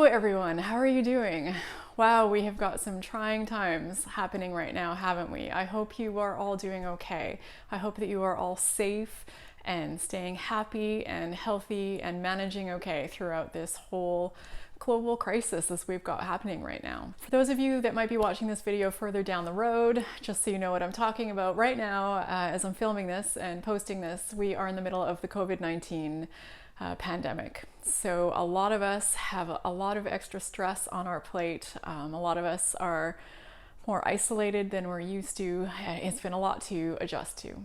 everyone, how are you doing? Wow, we have got some trying times happening right now, haven't we? I hope you are all doing okay. I hope that you are all safe and staying happy and healthy and managing okay throughout this whole global crisis as we've got happening right now. For those of you that might be watching this video further down the road, just so you know what I'm talking about right now, as I'm filming this and posting this, we are in the middle of the COVID-19 pandemic. So a lot of us have a lot of extra stress on our plate. A lot of us are more isolated than we're used to. It's been a lot to adjust to.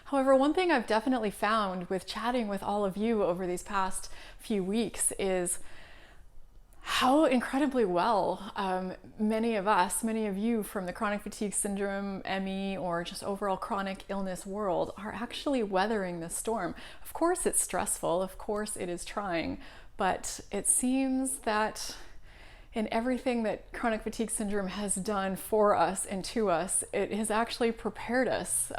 However, one thing I've definitely found with chatting with all of you over these past few weeks is how incredibly well many of you from the chronic fatigue syndrome, ME, or just overall chronic illness world are actually weathering this storm. Of course it's stressful, of course it is trying, but it seems that in everything that chronic fatigue syndrome has done for us and to us, it has actually prepared us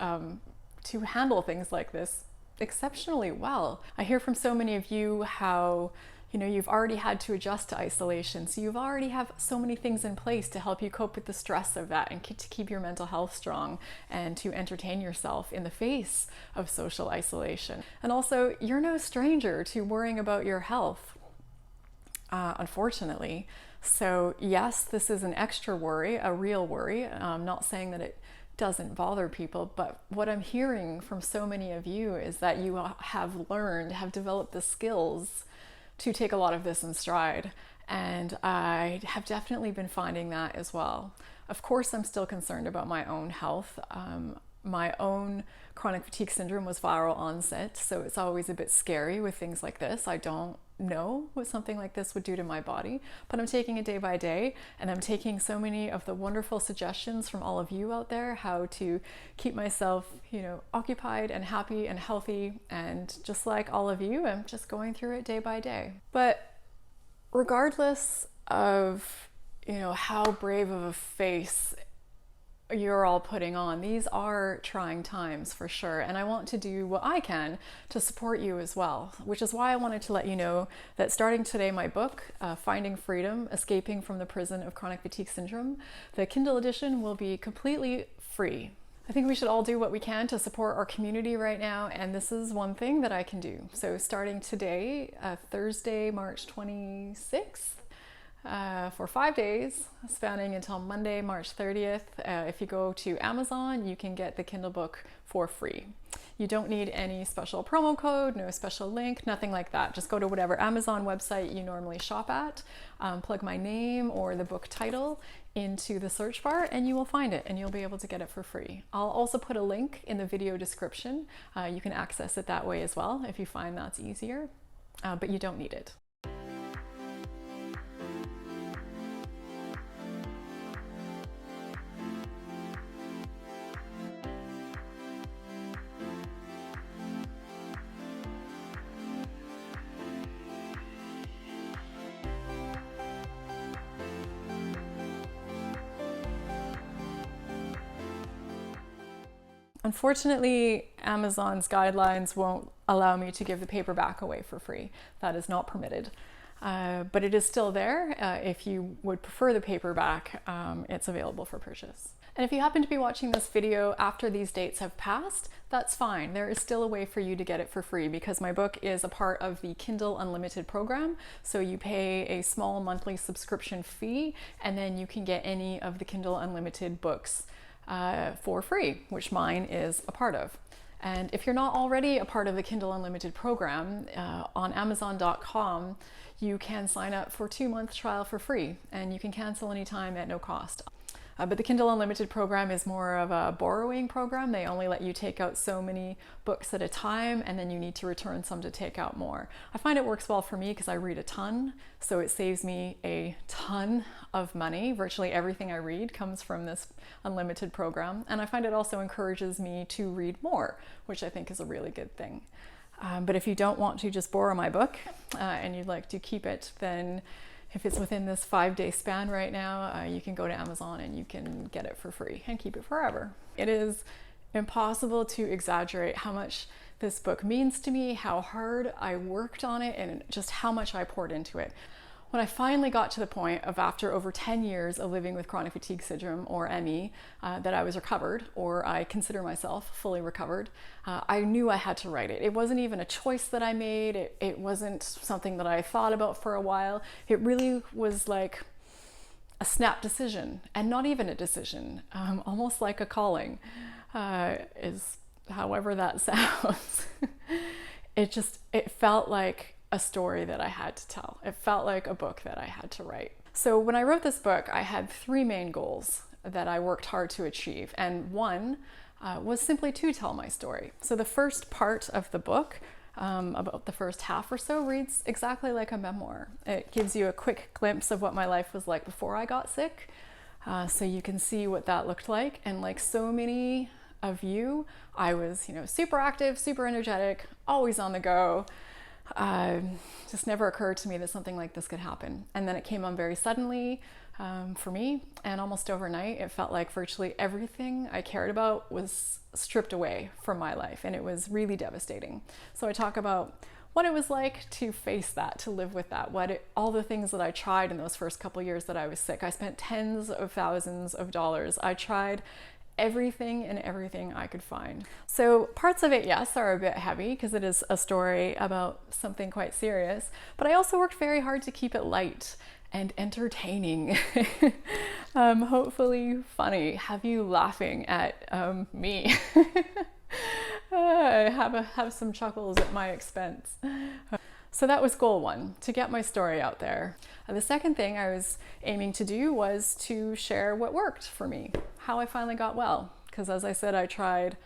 to handle things like this exceptionally well. I hear from so many of you how, you've already had to adjust to isolation. So you've already have so many things in place to help you cope with the stress of that and to keep your mental health strong and to entertain yourself in the face of social isolation. And also, you're no stranger to worrying about your health, unfortunately. So yes, this is an extra worry, a real worry. I'm not saying that it doesn't bother people, but what I'm hearing from so many of you is that you have developed the skills to take a lot of this in stride. And I have definitely been finding that as well. Of course, I'm still concerned about my own health. My own chronic fatigue syndrome was viral onset, so it's always a bit scary with things like this. I don't know what something like this would do to my body, but I'm taking it day by day, and I'm taking so many of the wonderful suggestions from all of you out there how to keep myself, occupied and happy and healthy. And just like all of you, I'm just going through it day by day. But regardless of, how brave of a face you're all putting on, these are trying times for sure, and I want to do what I can to support you as well, which is why I wanted to let you know that starting today, my book, Finding Freedom, Escaping from the Prison of Chronic Fatigue Syndrome, the Kindle edition, will be completely free. I think we should all do what we can to support our community right now, and this is one thing that I can do. So starting today, Thursday, March 26th, for 5 days, spanning until Monday, March 30th. If you go to Amazon, you can get the Kindle book for free. You don't need any special promo code, no special link, nothing like that. Just go to whatever Amazon website you normally shop at, plug my name or the book title into the search bar, and you will find it, and you'll be able to get it for free. I'll also put a link in the video description. You can access it that way as well if you find that's easier, but you don't need it. Unfortunately, Amazon's guidelines won't allow me to give the paperback away for free. That is not permitted. But it is still there. If you would prefer the paperback, it's available for purchase. And if you happen to be watching this video after these dates have passed, that's fine. There is still a way for you to get it for free because my book is a part of the Kindle Unlimited program. So you pay a small monthly subscription fee, and then you can get any of the Kindle Unlimited books for free, which mine is a part of. And if you're not already a part of the Kindle Unlimited program, on Amazon.com, you can sign up for a 2-month trial for free, and you can cancel anytime at no cost. But the Kindle Unlimited program is more of a borrowing program. They only let you take out so many books at a time, and then you need to return some to take out more. I find it works well for me because I read a ton, so it saves me a ton of money. Virtually everything I read comes from this unlimited program, and I find it also encourages me to read more, which I think is a really good thing. But if you don't want to just borrow my book and you'd like to keep it, then if it's within this 5-day span right now, you can go to Amazon and you can get it for free and keep it forever. It is impossible to exaggerate how much this book means to me, how hard I worked on it, and just how much I poured into it. When I finally got to the point of, after over 10 years of living with chronic fatigue syndrome, or ME, that I was recovered, or I consider myself fully recovered, I knew I had to write it. It wasn't even a choice that I made. It wasn't something that I thought about for a while. It really was like a snap decision, and not even a decision, almost like a calling, is however that sounds. It felt like a story that I had to tell. It felt like a book that I had to write. So when I wrote this book, I had 3 main goals that I worked hard to achieve. And one was simply to tell my story. So the first part of the book, about the first half or so, reads exactly like a memoir. It gives you a quick glimpse of what my life was like before I got sick. So you can see what that looked like. And like so many of you, I was, super active, super energetic, always on the go. Just never occurred to me that something like this could happen. And then it came on very suddenly for me, and almost overnight it felt like virtually everything I cared about was stripped away from my life, and it was really devastating. So I talk about what it was like to face that, to live with that, all the things that I tried in those first couple years that I was sick. I spent tens of thousands of dollars. I tried everything and everything I could find. So parts of it, yes, are a bit heavy because it is a story about something quite serious, but I also worked very hard to keep it light and entertaining. Hopefully funny, have you laughing at me. Have some chuckles at my expense. So that was goal 1, to get my story out there. The second thing I was aiming to do was to share what worked for me, how I finally got well. Because as I said, I tried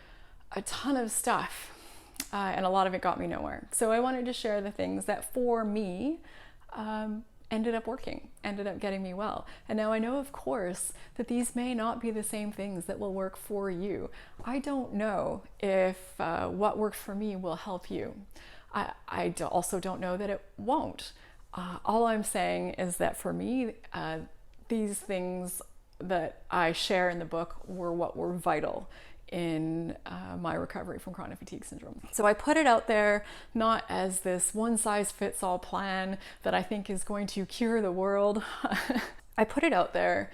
a ton of stuff and a lot of it got me nowhere. So I wanted to share the things that for me ended up working, ended up getting me well. And now I know, of course, that these may not be the same things that will work for you. I don't know if what worked for me will help you. I also don't know that it won't. All I'm saying is that for me, these things that I share in the book were what were vital in my recovery from chronic fatigue syndrome. So I put it out there not as this one-size-fits-all plan that I think is going to cure the world. I put it out there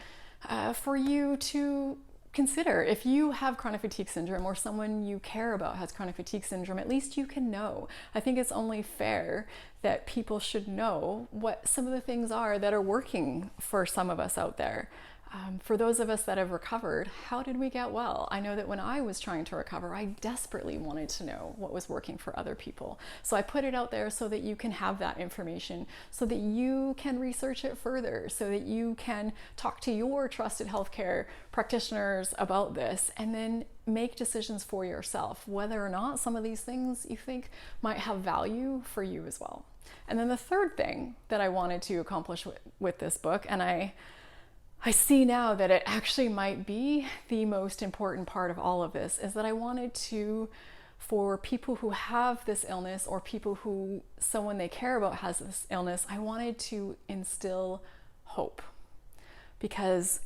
for you to consider. If you have chronic fatigue syndrome, or someone you care about has chronic fatigue syndrome, at least you can know. I think it's only fair that people should know what some of the things are that are working for some of us out there. For those of us that have recovered, how did we get well? I know that when I was trying to recover, I desperately wanted to know what was working for other people. So I put it out there so that you can have that information, so that you can research it further, so that you can talk to your trusted healthcare practitioners about this, and then make decisions for yourself, whether or not some of these things you think might have value for you as well. And then the third thing that I wanted to accomplish with this book, and I see now that it actually might be the most important part of all of this, is that I wanted to, for people who have this illness, or people who someone they care about has this illness, I wanted to instill hope. Because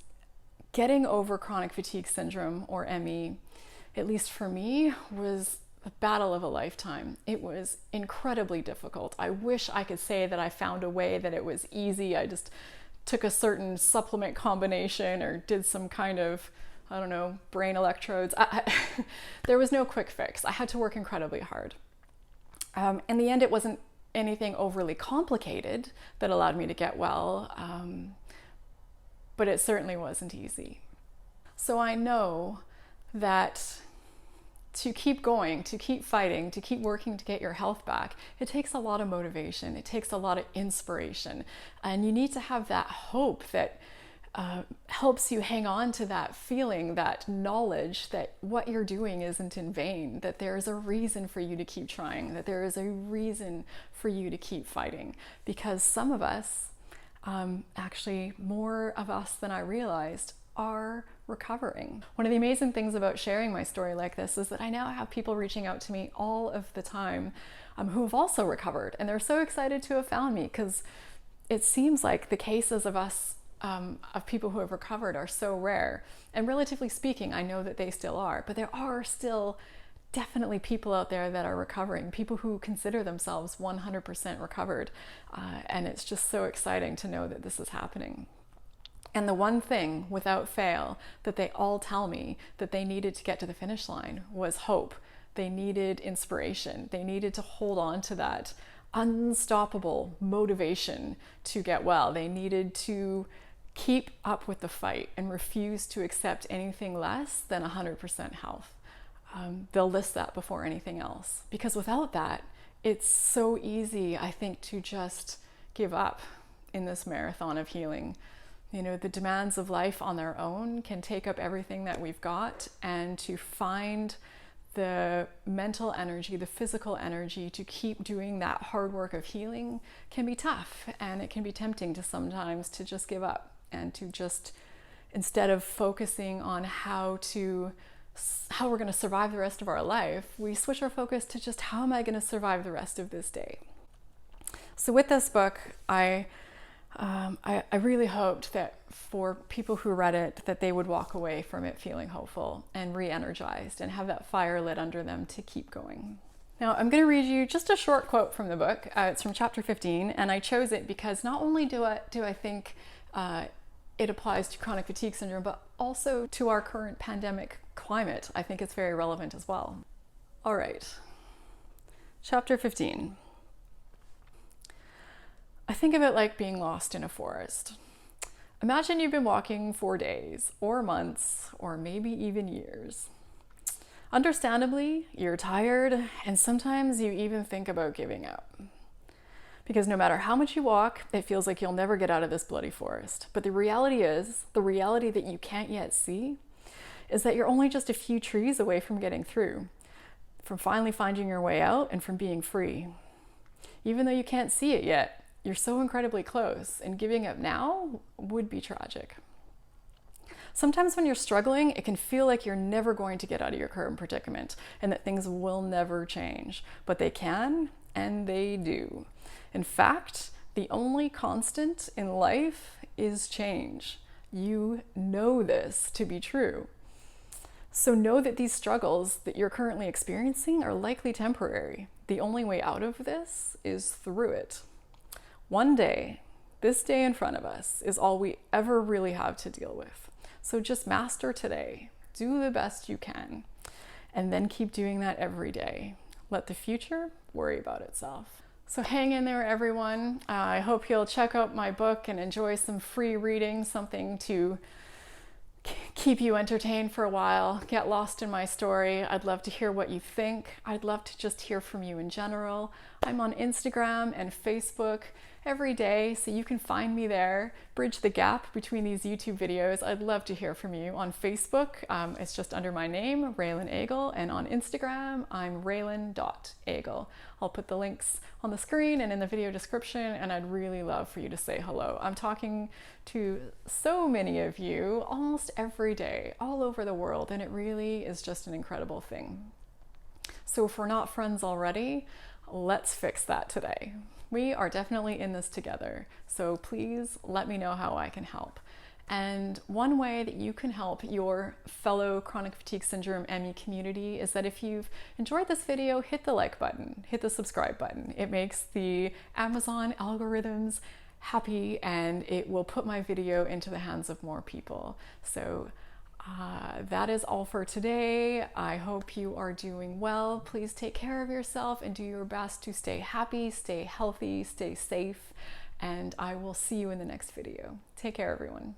getting over chronic fatigue syndrome, or ME, at least for me, was the battle of a lifetime. It was incredibly difficult. I wish I could say that I found a way that it was easy. I just took a certain supplement combination or did some kind of, I don't know, brain electrodes. There was no quick fix. I had to work incredibly hard. In the end, it wasn't anything overly complicated that allowed me to get well, but it certainly wasn't easy. So I know that to keep going, to keep fighting, to keep working to get your health back, it takes a lot of motivation. It takes a lot of inspiration. And you need to have that hope that helps you hang on to that feeling, that knowledge that what you're doing isn't in vain, that there is a reason for you to keep trying, that there is a reason for you to keep fighting. Because some of us, actually more of us than I realized, are recovering. One of the amazing things about sharing my story like this is that I now have people reaching out to me all of the time who have also recovered, and they're so excited to have found me, because it seems like the cases of us of people who have recovered are so rare. And relatively speaking, I know that they still are, but there are still definitely people out there that are recovering, people who consider themselves 100% recovered. And it's just so exciting to know that this is happening. And the one thing, without fail, that they all tell me that they needed to get to the finish line was hope. They needed inspiration. They needed to hold on to that unstoppable motivation to get well. They needed to keep up with the fight and refuse to accept anything less than 100% health. They'll list that before anything else, because without that, it's so easy, I think, to just give up in this marathon of healing. You know, the demands of life on their own can take up everything that we've got, and to find the mental energy, the physical energy to keep doing that hard work of healing can be tough, and it can be tempting to sometimes to just give up and to just, instead of focusing on how we're going to survive the rest of our life, we switch our focus to just how am I going to survive the rest of this day. So with this book, I really hoped that for people who read it, that they would walk away from it feeling hopeful and re-energized and have that fire lit under them to keep going. Now, I'm going to read you just a short quote from the book. It's from chapter 15, and I chose it because not only do I think it applies to chronic fatigue syndrome, but also to our current pandemic climate. I think it's very relevant as well. All right, chapter 15. I think of it like being lost in a forest. Imagine you've been walking for days or months or maybe even years. Understandably, you're tired, and sometimes you even think about giving up. Because no matter how much you walk, it feels like you'll never get out of this bloody forest. But the reality that you can't yet see, is that you're only just a few trees away from getting through, from finally finding your way out and from being free. Even though you can't see it yet, you're so incredibly close, and giving up now would be tragic. Sometimes when you're struggling, it can feel like you're never going to get out of your current predicament and that things will never change, but they can, and they do. In fact, the only constant in life is change. You know this to be true. So know that these struggles that you're currently experiencing are likely temporary. The only way out of this is through it. One day, this day in front of us, is all we ever really have to deal with. So just master today. Do the best you can. And then keep doing that every day. Let the future worry about itself. So hang in there, everyone. I hope you'll check out my book and enjoy some free reading, something to keep you entertained for a while. Get lost in my story. I'd love to hear what you think. I'd love to just hear from you in general. I'm on Instagram and Facebook every day, so you can find me there. Bridge the gap between these YouTube videos. I'd love to hear from you. On Facebook, it's just under my name, Raelan Agle, and on Instagram, I'm Raelan.Agle. I'll put the links on the screen and in the video description, and I'd really love for you to say hello. I'm talking to so many of you almost every day, all over the world, and it really is just an incredible thing. So if we're not friends already, let's fix that today. We are definitely in this together, so please let me know how I can help. And one way that you can help your fellow chronic fatigue syndrome ME community is that if you've enjoyed this video, hit the like button, hit the subscribe button. It makes the Amazon algorithms happy, and it will put my video into the hands of more people. So that is all for today. I hope you are doing well. Please take care of yourself and do your best to stay happy, stay healthy, stay safe, and I will see you in the next video. Take care, everyone.